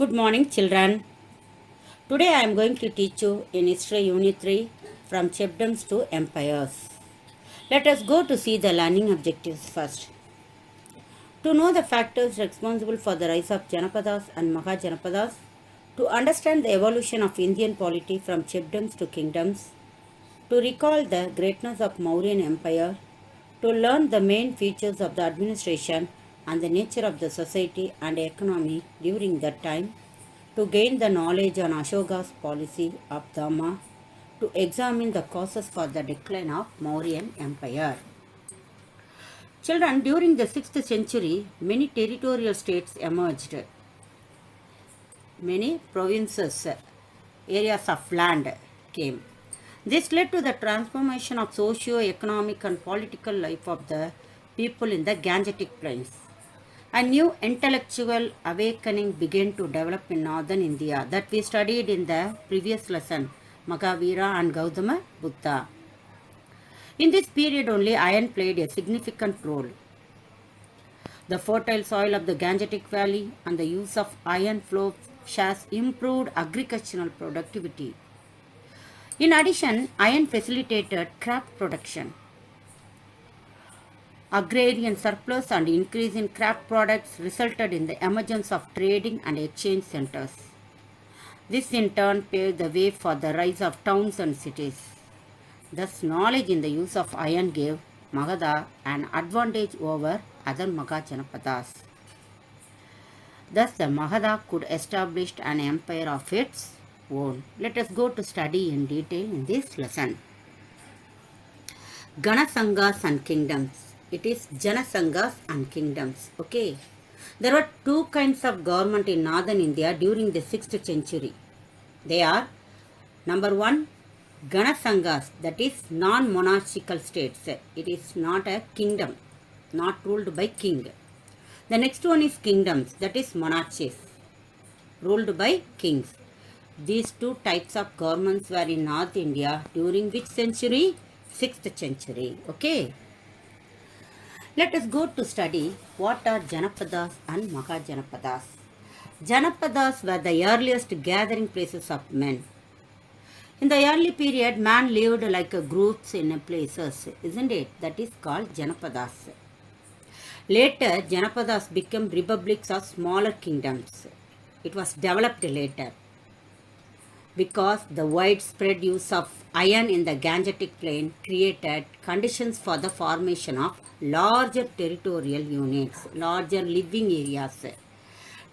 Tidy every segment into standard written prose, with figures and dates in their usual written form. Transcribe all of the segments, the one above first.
Good morning, children. Today I am going to teach you in History Unit 3 from chiefdoms to empires. Let us go to see the learning objectives first. To know the factors responsible for the rise of Janapadas and Mahajanapadas, to understand the evolution of Indian polity from chiefdoms to kingdoms, to recall the greatness of Mauryan Empire, to learn the main features of the administration and the nature of the society and economy during that time, to gain the knowledge on Ashoka's policy of Dhamma, to examine the causes for the decline of Mauryan Empire. Children, during the 6th century, many territorial states emerged. Many provinces, areas of land came. This led to the transformation of socio-economic and political life of the people in the Gangetic Plains. A new intellectual awakening began to develop in northern India that we studied in the previous lesson, Mahavira and Gautama Buddha. In this period only iron played a significant role. The fertile soil of the Gangetic Valley and the use of iron flow shares improved agricultural productivity. In addition, iron facilitated craft production. Agrarian surplus and increase in craft products resulted in the emergence of trading and exchange centers. This in turn paved the way for the rise of towns and cities. Thus, knowledge in the use of iron gave Magadha an advantage over other Mahajanapadas. Thus, the Magadha could establish an empire of its own. Let us go to study in detail in this lesson. Ganasanghas and kingdoms. It is Janasanghas and kingdoms. Okay. There were two kinds of government in northern India during the 6th century. They are number one, Ganasanghas, that is non-monarchical states. It is not a kingdom, not ruled by king. The next one is kingdoms, that is monarchies, ruled by kings. These two types of governments were in North India during which century? 6th century. Okay. Let us go to study what are Janapadas and Mahajanapadas. Janapadas were the earliest gathering places of men. In the early period, man lived like groups in places, isn't it? That is called Janapadas. Later, Janapadas became republics or smaller kingdoms. It was developed later because the widespread use of iron in the Gangetic Plain created conditions for the formation of larger territorial units, larger living areas,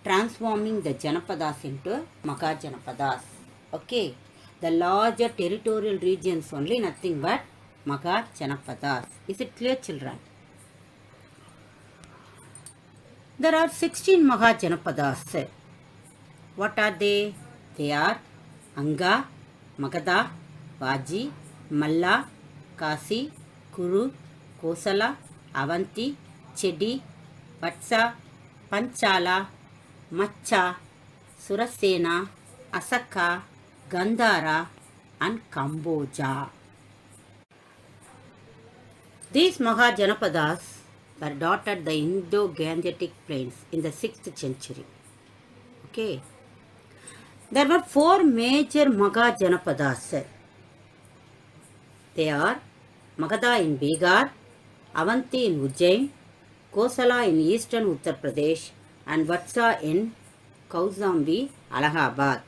transforming the Janapadas into Mahajanapadas. Okay. The larger territorial regions only, nothing but Mahajanapadas. Is it clear, children? There are 16 Mahajanapadas. What are they? They are Anga, Magadha, Vaji, Malla, Kasi, Kuru, Kosala, Avanti, Chedi, Vatsa, Panchala, Macha, Surasena, Asaka, Gandhara and Kamboja. These Mahajanapadas were dotted the Indo-Gangetic plains in the 6th century. Okay. There were 4 major Mahajanapadas. They are Magadha in Bihar, Avanti in Ujjain, Kosala in eastern Uttar Pradesh and Vatsa in Kaushambi, Allahabad.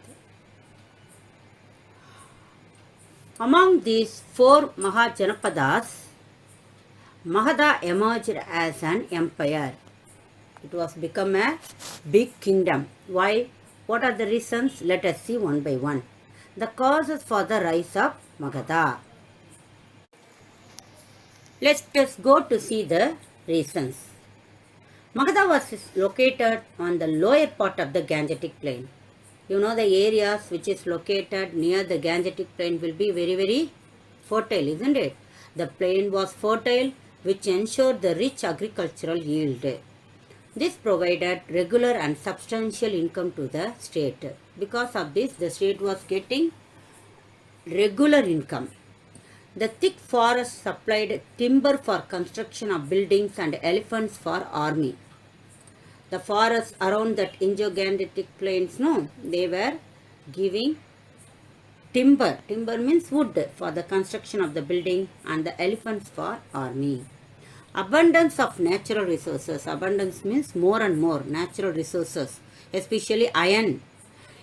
Among these 4 Mahajanapadas, Magadha emerged as an empire. It was become a big kingdom. Why? What are the reasons? Let us see one by one. The causes for the rise of Magadha. Let us go to see the reasons. Magadha was located on the lower part of the Gangetic Plain. You know the areas which is located near the Gangetic Plain will be very, very fertile, isn't it? The plain was fertile, which ensured the rich agricultural yield. This provided regular and substantial income to the state. Because of this, the state was getting regular income. The thick forest supplied timber for construction of buildings and elephants for army. The forests around that Indo-Gangetic plains, no, they were giving timber. Timber means wood for the construction of the building and the elephants for army. Abundance of natural resources. Abundance means more and more natural resources, especially iron,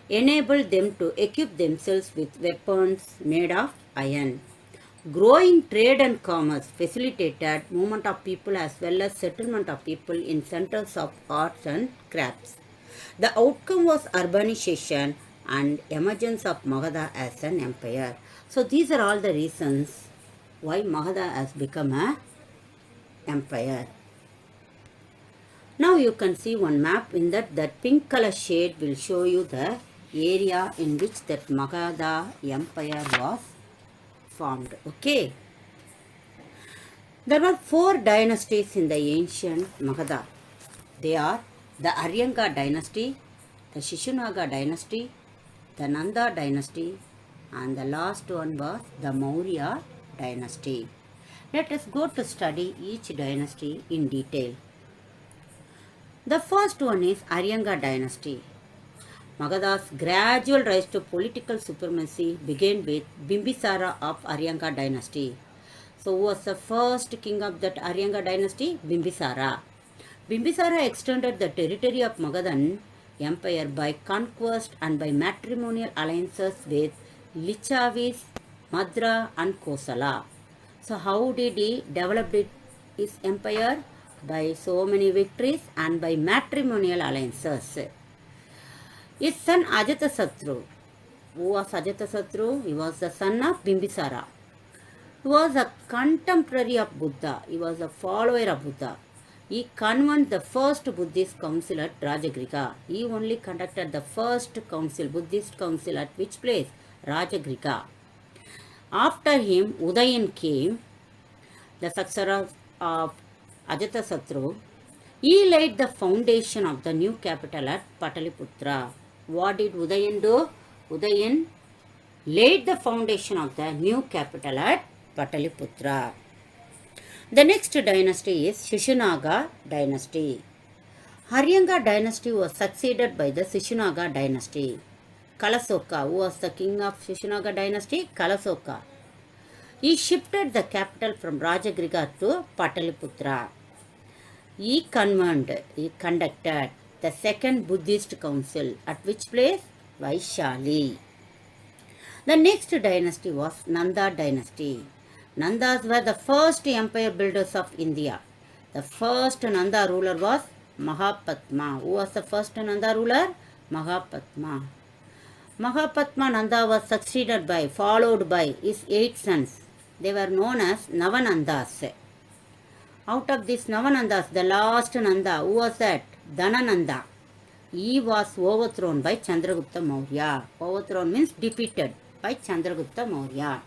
enabled them to equip themselves with weapons made of iron. Growing trade and commerce facilitated movement of people as well as settlement of people in centers of arts and crafts. The outcome was urbanization and emergence of Magadha as an empire. So these are all the reasons why Magadha has become an empire. Now you can see one map in that pink color shade will show you the area in which that Magadha empire was formed. Okay. There were 4 dynasties in the ancient Magadha. They are the Aryanga dynasty, the Shishunaga dynasty, the Nanda dynasty, and the last one was the Maurya dynasty. Let us go to study each dynasty in detail. The first one is Aryanga dynasty. Magadha's gradual rise to political supremacy began with Bimbisara of Aryanga dynasty. So who was the first king of that Aryanga dynasty? Bimbisara. Bimbisara extended the territory of Magadhan empire by conquest and by matrimonial alliances with Lichavis, Madra and Kosala. So how did he develop his empire? By so many victories and by matrimonial alliances. His son Ajatasattu. Who was Ajatasattu? He was the son of Bimbisara. He was a contemporary of Buddha. He was a follower of Buddha. He convened the first Buddhist council at Rajagriha. He only conducted the first council, Buddhist council at which place? Rajagriha. After him, Udayan came, the successor of Ajatasattu. He laid the foundation of the new capital at Pataliputra. What did Udayan do? Udayan laid the foundation of the new capital at Pataliputra. The next dynasty is Shishunaga dynasty. Aryanga dynasty was succeeded by the Shishunaga dynasty. Kalasoka, who was the king of Shishunaga dynasty? Kalasoka. He shifted the capital from Rajagriha to Pataliputra. He conducted the second Buddhist council at which place? Vaishali. The next dynasty was Nanda dynasty. Nandas were the first empire builders of India. The first Nanda ruler was Mahapatma. Who was the first Nanda ruler? Mahapatma. Mahapatma Nanda was followed by his 8 sons. They were known as Navanandas. Out of these Navanandas, the last Nanda, who was that? Dhanananda. He was overthrown by Chandragupta Maurya. Overthrown means defeated by Chandragupta Maurya.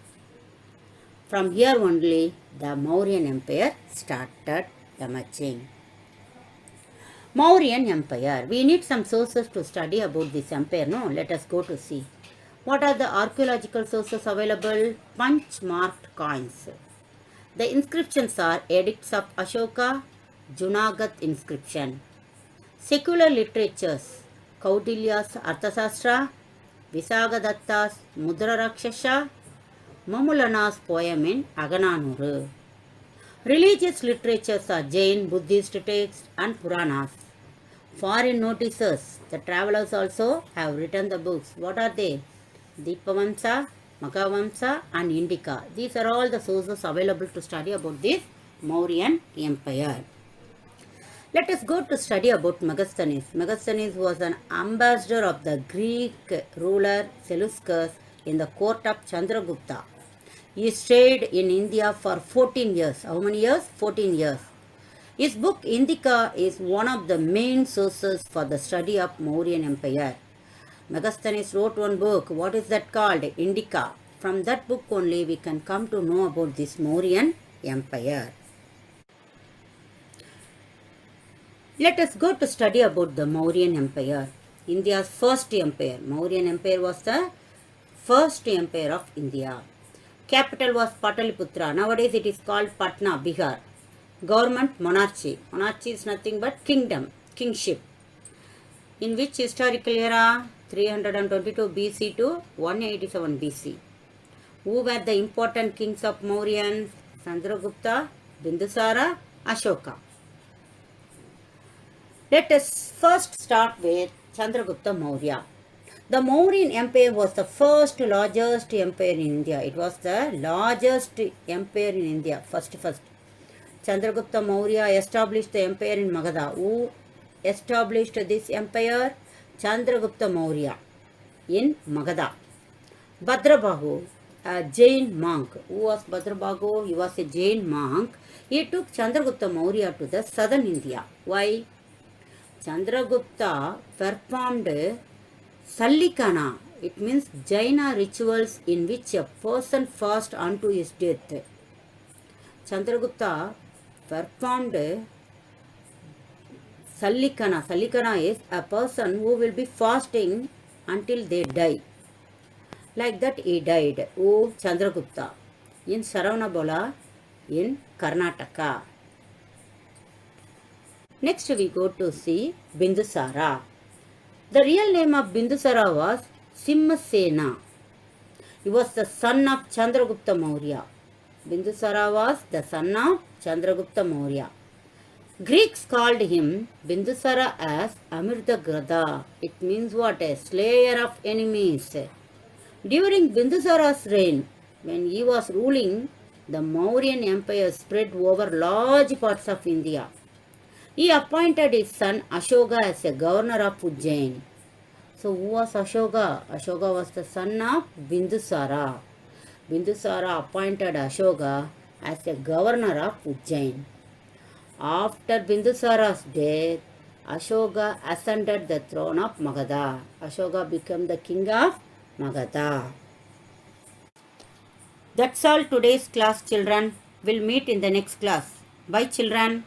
From here only the Mauryan Empire started emerging. Mauryan Empire. We need some sources to study about this empire. No, let us go to see. What are the archaeological sources available? Punch-marked coins. The inscriptions are edicts of Ashoka, Junagadh inscription. Secular literatures, Kaudilya's Arthasastra, Visagadatta's Mudra Rakshasa, Mamulana's poem in Agananuru. Religious literatures are Jain, Buddhist texts and Puranas. Foreign notices, the travelers also have written the books. What are they? Deepavamsa, Magavamsa and Indica. These are all the sources available to study about this Mauryan Empire. Let us go to study about Megasthenes. Megasthenes was an ambassador of the Greek ruler Seleucus in the court of Chandragupta. He stayed in India for 14 years. How many years? 14 years. His book Indica is one of the main sources for the study of Mauryan Empire. Megasthenes wrote one book. What is that called? Indica. From that book only we can come to know about this Mauryan Empire. Let us go to study about the Mauryan Empire. India's first empire. Mauryan Empire was the first empire of India. Capital was Pataliputra. Nowadays it is called Patna, Bihar. Government monarchy. Monarchy is nothing but kingdom. kingship. In which historical era? 322 BC to 187 BC. Who were the important kings of Mauryans? Chandragupta, Bindusara, Ashoka. Let us first start with Chandragupta Maurya. The Mauryan Empire was the first largest empire in India. It was the largest empire in India. First. Chandragupta Maurya established the empire in Magadha. Who established this empire? Chandragupta Maurya in Magadha. Bhadrabahu, a Jain monk. Who was Bhadrabahu? He was a Jain monk. He took Chandragupta Maurya to the southern India. Why? Chandragupta performed Sallikana. It means Jaina rituals in which a person fasts unto his death. Chandragupta performed Sallikana. Sallikana is a person who will be fasting until they die. Like that he died. Oh, Chandragupta in Saravanabola in Karnataka. Next we go to see Bindusara. The real name of Bindusara was Simhasena. He was the son of Chandragupta Maurya. Bindusara was the son of Chandragupta Maurya. Greeks called him Bindusara as Amirdagrada. It means what? A slayer of enemies. During Bindusara's reign, when he was ruling, the Mauryan Empire spread over large parts of India. He appointed his son Ashoka as a governor of Ujjain. So who was Ashoka? Ashoka was the son of Bindusara. Bindusara appointed Ashoka as a governor of Ujjain. After Bindusara's death, Ashoka ascended the throne of Magadha. Ashoka became the king of Magadha. That's all today's class, children. We'll meet in the next class. Bye, children.